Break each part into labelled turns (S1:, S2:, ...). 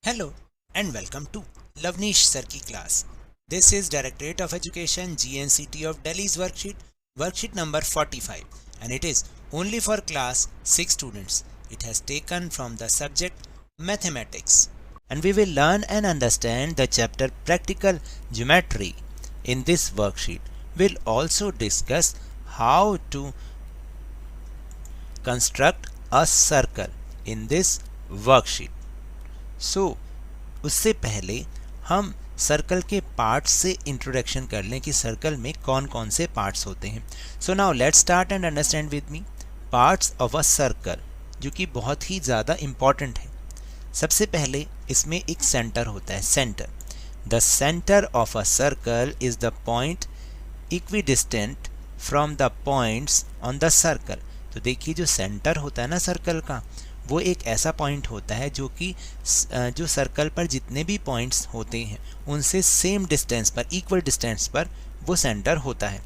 S1: Hello and welcome to Lavnish Sir ki class. This is Directorate of Education GNCT of Delhi's worksheet number 45, and it is only for class 6 students. It has taken from the subject mathematics, and we will learn and understand the chapter practical geometry. In this worksheet, we'll also discuss how to construct a circle in this worksheet. सो उससे पहले हम circle के parts से introduction कर लें कि circle में कौन कौन से पार्ट्स होते हैं. सो now let's start and understand with me parts of a circle, जो कि बहुत ही ज़्यादा इम्पॉर्टेंट है. सबसे पहले इसमें एक सेंटर होता है, centre. The centre of a circle is the point equidistant from the points on the circle. तो देखिए, जो सेंटर होता है ना सर्कल का, वो एक ऐसा पॉइंट होता है जो कि जो सर्कल पर जितने भी पॉइंट्स होते हैं उनसे सेम डिस्टेंस पर, इक्वल डिस्टेंस पर वो सेंटर होता है.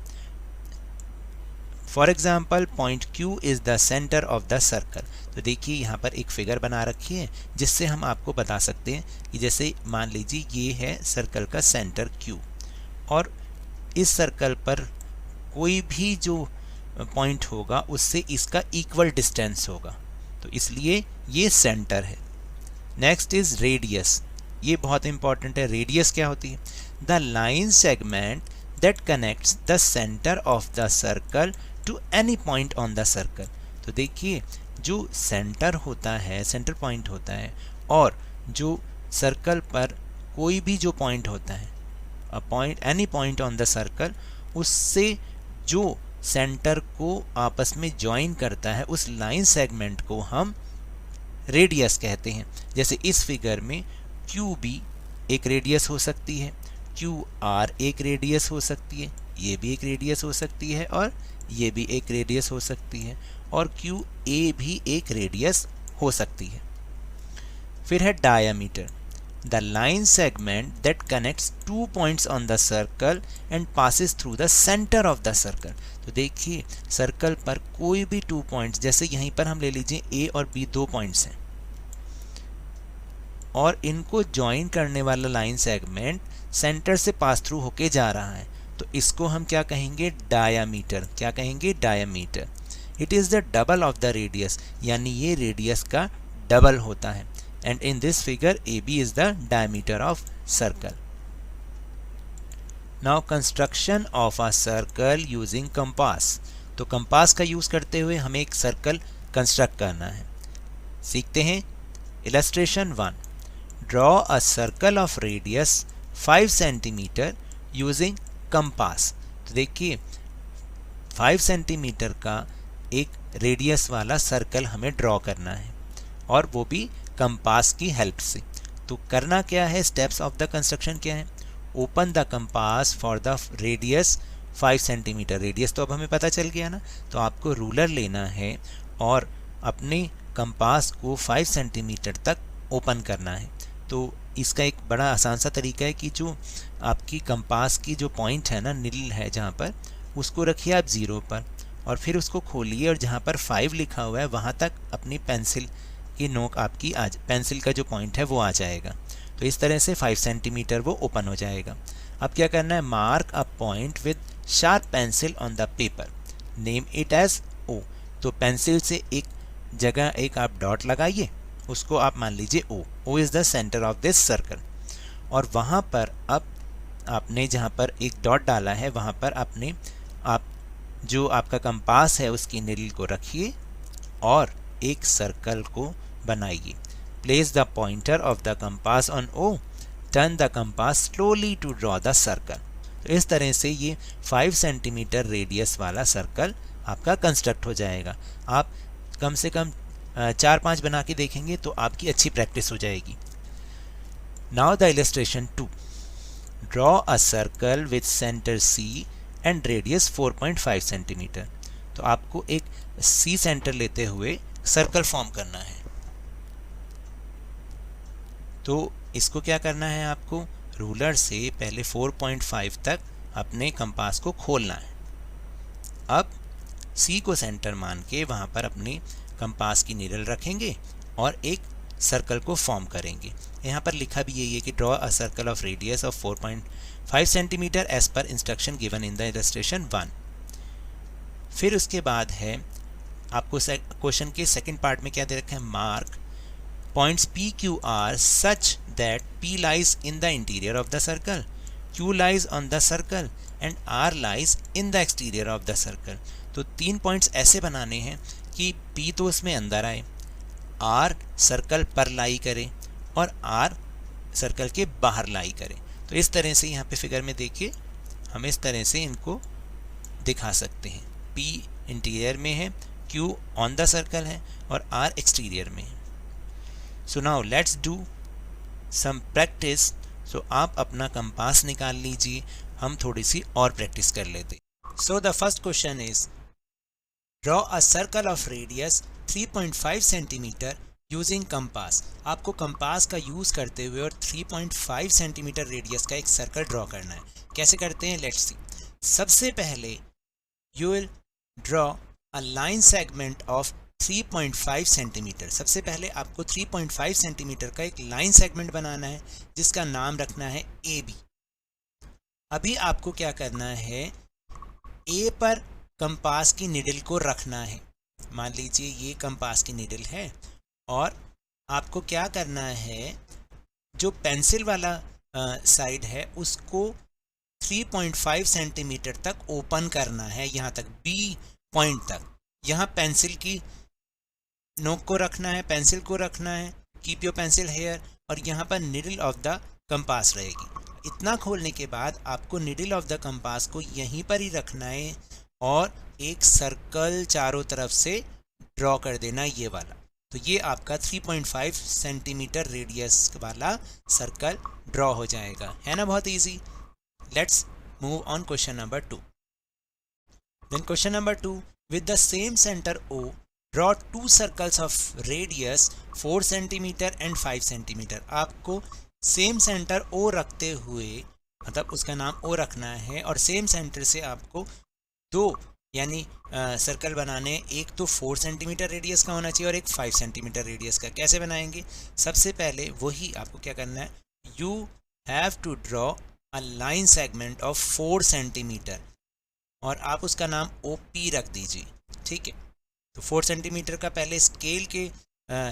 S1: For example, point Q is the centre of the circle. तो देखिए, यहाँ पर एक फिगर बना रखी है जिससे हम आपको बता सकते हैं कि जैसे मान लीजिए ये है सर्कल का सेंटर Q, और इस सर्कल पर कोई भी जो पॉइंट होगा उससे इसका इक्वल डिस्टेंस होगा, तो इसलिए ये सेंटर है. Next is radius. ये बहुत इंपॉर्टेंट है. रेडियस क्या होती है? The line segment that connects the centre of the circle to any point on the circle. तो देखिए, जो सेंटर होता है, सेंटर पॉइंट होता है, और जो सर्कल पर कोई भी जो पॉइंट होता है, a point, any point on the circle, उससे जो सेंटर को आपस में ज्वाइन करता है, उस लाइन सेगमेंट को हम रेडियस कहते हैं. जैसे इस फिगर में QB एक रेडियस हो सकती है, QR एक रेडियस हो सकती है, ये भी एक रेडियस हो सकती है, और ये भी एक रेडियस हो सकती है, और QA भी एक रेडियस हो सकती है. फिर है diameter. The line segment that connects two points on the circle and passes through the center of the circle. तो देखिए, सर्कल पर कोई भी 2 पॉइंट्स, जैसे यहीं पर हम ले लीजिए A और B 2 पॉइंट्स हैं, और इनको ज्वाइन करने वाला लाइन सेगमेंट सेंटर से पास थ्रू होके जा रहा है, तो इसको हम क्या कहेंगे? डायामीटर. क्या कहेंगे? Diameter. It is the double of the radius, यानी ये रेडियस का डबल होता है. And in this figure, AB is the diameter of circle. Now construction of a circle using compass. तो कंपास का यूज़ करते हुए हमें एक सर्कल कंस्ट्रक्ट करना है. सीखते हैं. Illustration 1. Draw a circle of radius 5 cm using compass. तो देखिए, 5 सेंटीमीटर का एक रेडियस वाला सर्कल हमें ड्रॉ करना है, और वो भी कंपास की हेल्प से. तो करना क्या है? स्टेप्स ऑफ द कंस्ट्रक्शन क्या है? Open the compass for the radius 5 centimetre. Radius तो अब हमें पता चल गया ना, तो आपको रूलर लेना है और अपने कंपास को 5 सेंटीमीटर तक ओपन करना है. तो इसका एक बड़ा आसान सा तरीका है कि जो आपकी कंपास की जो पॉइंट है ना, नीडल है जहाँ पर, उसको रखिए आप 0 पर, और फिर उसको खोलिए, और जहाँ पर 5 लिखा हुआ है वहाँ तक अपनी पेंसिल की नोक आपकी पेंसिल का जो पॉइंट है वो आ जाएगा. तो इस तरह से 5 सेंटीमीटर वो ओपन हो जाएगा. अब क्या करना है? Mark a point with sharp pencil on the paper. Name it as O. तो पेंसिल से एक जगह एक आप डॉट लगाइए, उसको आप मान लीजिए O. O is the centre of this circle. और वहाँ पर अब आपने जहाँ पर एक डॉट डाला है, वहाँ पर आपने जो आपका कंपास है उसकी नीडल को रखिए और एक सर्कल को बनाइए. Place the pointer of the compass on O. Turn the compass slowly to draw the circle. तो इस तरह से ये 5 सेंटीमीटर रेडियस वाला सर्कल आपका कंस्ट्रक्ट हो जाएगा. आप कम से कम 4-5 बना के देखेंगे तो आपकी अच्छी प्रैक्टिस हो जाएगी. Now the illustration 2. Draw a circle with centre C and radius 4.5 centimetre. तो आपको एक C सेंटर लेते हुए सर्कल फॉर्म करना है. तो इसको क्या करना है? आपको रूलर से पहले 4.5 तक अपने कंपास को खोलना है. अब C को सेंटर मान के वहाँ पर अपने कंपास की नीडल रखेंगे और एक सर्कल को फॉर्म करेंगे। यहाँ पर लिखा भी यही है कि draw a circle of radius of 4.5 centimetre as per instruction given in the illustration 1। फिर उसके बाद है आपको क्वेश्चन के सेकंड पार्ट में क्या दे रखा है, mark points P Q R such that P lies in the interior of the circle, Q lies on the circle and R lies in the exterior of the circle. तो 3 points ऐसे बनाने हैं कि पी तो उसमें अंदर आए, are circle पर लाई करे और आर सर्कल के बाहर लाई करे। तो इस तरह से यहाँ पे फिगर में देखिए हम इस तरह से इनको दिखा सकते हैं। पी इंटीरियर में है, क्यू ऑन द सर्कल है और आर एक्सटीरियर में है। So now let's do some practice. So आप अपना कंपास निकाल लीजिए, हम थोड़ी सी और प्रैक्टिस कर लेते। So the first question is draw a circle of radius 3.5 centimetre using compass. आपको कंपास का यूज करते हुए और 3.5 सेंटीमीटर रेडियस का एक सर्कल ड्रॉ करना है। कैसे करते हैं, लेट्स सी। सबसे पहले you will draw a line segment of 3.5 centimetre. सबसे पहले आपको 3.5 सेंटीमीटर का एक लाइन सेगमेंट बनाना है जिसका नाम रखना है ए बी। अभी आपको क्या करना है, ए पर कंपास की निडल को रखना है। मान लीजिए ये कंपास की निडल है और आपको क्या करना है, जो पेंसिल वाला साइड है उसको 3.5 सेंटीमीटर तक ओपन करना है, यहाँ तक बी पॉइंट तक। यहाँ पेंसिल की नोक को रखना है, पेंसिल को रखना है, कीप योर पेंसिल हेयर, और यहाँ पर निडल ऑफ द कंपास रहेगी। इतना खोलने के बाद आपको निडल ऑफ द कंपास को यहीं पर ही रखना है और एक सर्कल चारों तरफ से ड्रॉ कर देना, ये वाला। तो ये आपका 3.5 सेंटीमीटर रेडियस वाला सर्कल ड्रॉ हो जाएगा, है ना, बहुत easy. Let's move on question number 2। Then question number 2, with the same center O, draw 2 circles of radius 4 cm and 5 cm। आपको सेम सेंटर O रखते हुए, मतलब उसका नाम O रखना है, और सेम सेंटर से आपको 2 यानी सर्कल बनाने। एक तो 4 सेंटीमीटर रेडियस का होना चाहिए और एक 5 सेंटीमीटर रेडियस का। कैसे बनाएंगे, सबसे पहले वही आपको क्या करना है, you have to draw a line segment of 4 centimetre और आप उसका नाम OP रख दीजिए, ठीक है। तो 4 सेंटीमीटर का पहले स्केल के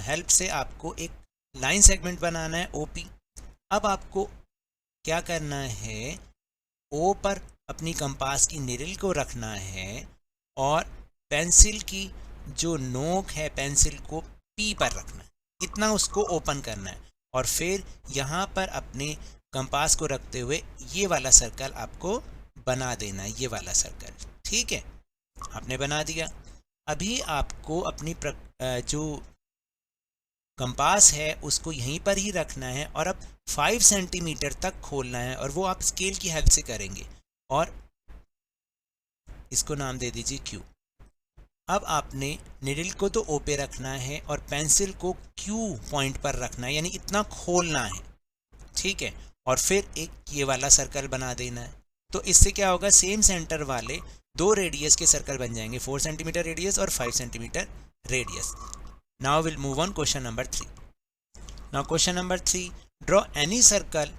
S1: हेल्प से आपको एक लाइन सेगमेंट बनाना है OP। अब आपको क्या करना है, O पर अपनी कंपास की निडल को रखना है और पेंसिल की जो नोक है पेंसिल को P पर रखना है, इतना उसको ओपन करना है। और फिर यहाँ पर अपने कंपास को रखते हुए ये वाला सर्कल आपको बना देना, ये वाला सर्कल, ठीक है, आपने बना दिया। अभी आपको अपनी जो कंपास है उसको यहीं पर ही रखना है और अब 5 सेंटीमीटर तक खोलना है, और वो आप स्केल की हेल्प से करेंगे और इसको नाम दे दीजिए Q। अब आपने निडल को तो O पे रखना है और पेंसिल को Q पॉइंट पर रखना है, यानी इतना खोलना है, ठीक है, और फिर एक ये वाला सर्कल बना देना है। तो इससे क्या होगा, सेम सेंटर वाले 2 रेडियस के सर्कल बन जाएंगे, 4 सेंटीमीटर रेडियस और 5 centimetre radius. Now will move on question number 3। Now question number 3, draw any circle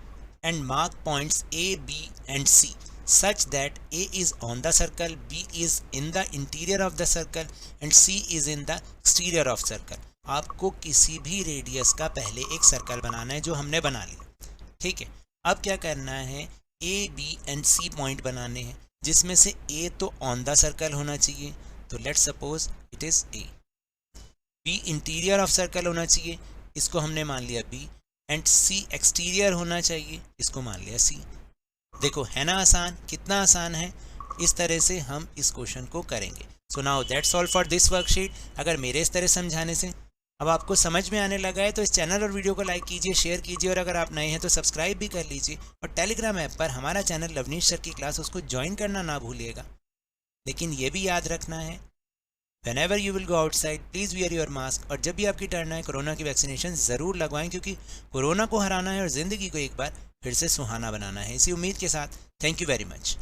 S1: and mark points A, B and C such that A is on the circle, B is in the interior of the circle and C is in the exterior of circle। आपको किसी भी radius का पहले एक circle बनाना है जो हमने बना लिया, ठीक है। अब क्या करना है, A, B and C point बनाने हैं, जिसमें से A तो ऑन द सर्कल होना चाहिए, तो let's suppose it is A। B interior of circle होना चाहिए, इसको हमने मान लिया B, एंड C एक्सटीरियर होना चाहिए, इसको मान लिया C। देखो है ना आसान, कितना आसान है। इस तरह से हम इस क्वेश्चन को करेंगे। So now that's all for this worksheet. अगर मेरे इस तरह समझाने से अब आपको समझ में आने लगा है तो इस चैनल और वीडियो को लाइक कीजिए, शेयर कीजिए, और अगर आप नए हैं तो सब्सक्राइब भी कर लीजिए। और टेलीग्राम ऐप पर हमारा चैनल लवनीश सर की क्लास, उसको ज्वाइन करना ना भूलिएगा। लेकिन ये भी याद रखना है, whenever you will go outside, please wear your mask। और जब भी आपकी टर्न आए कोरोना की वैक्सीनेशन ज़रूर लगवाएं, क्योंकि कोरोना को हराना है और ज़िंदगी को एक बार फिर से सुहाना बनाना है। इसी उम्मीद के साथ थैंक यू वेरी मच।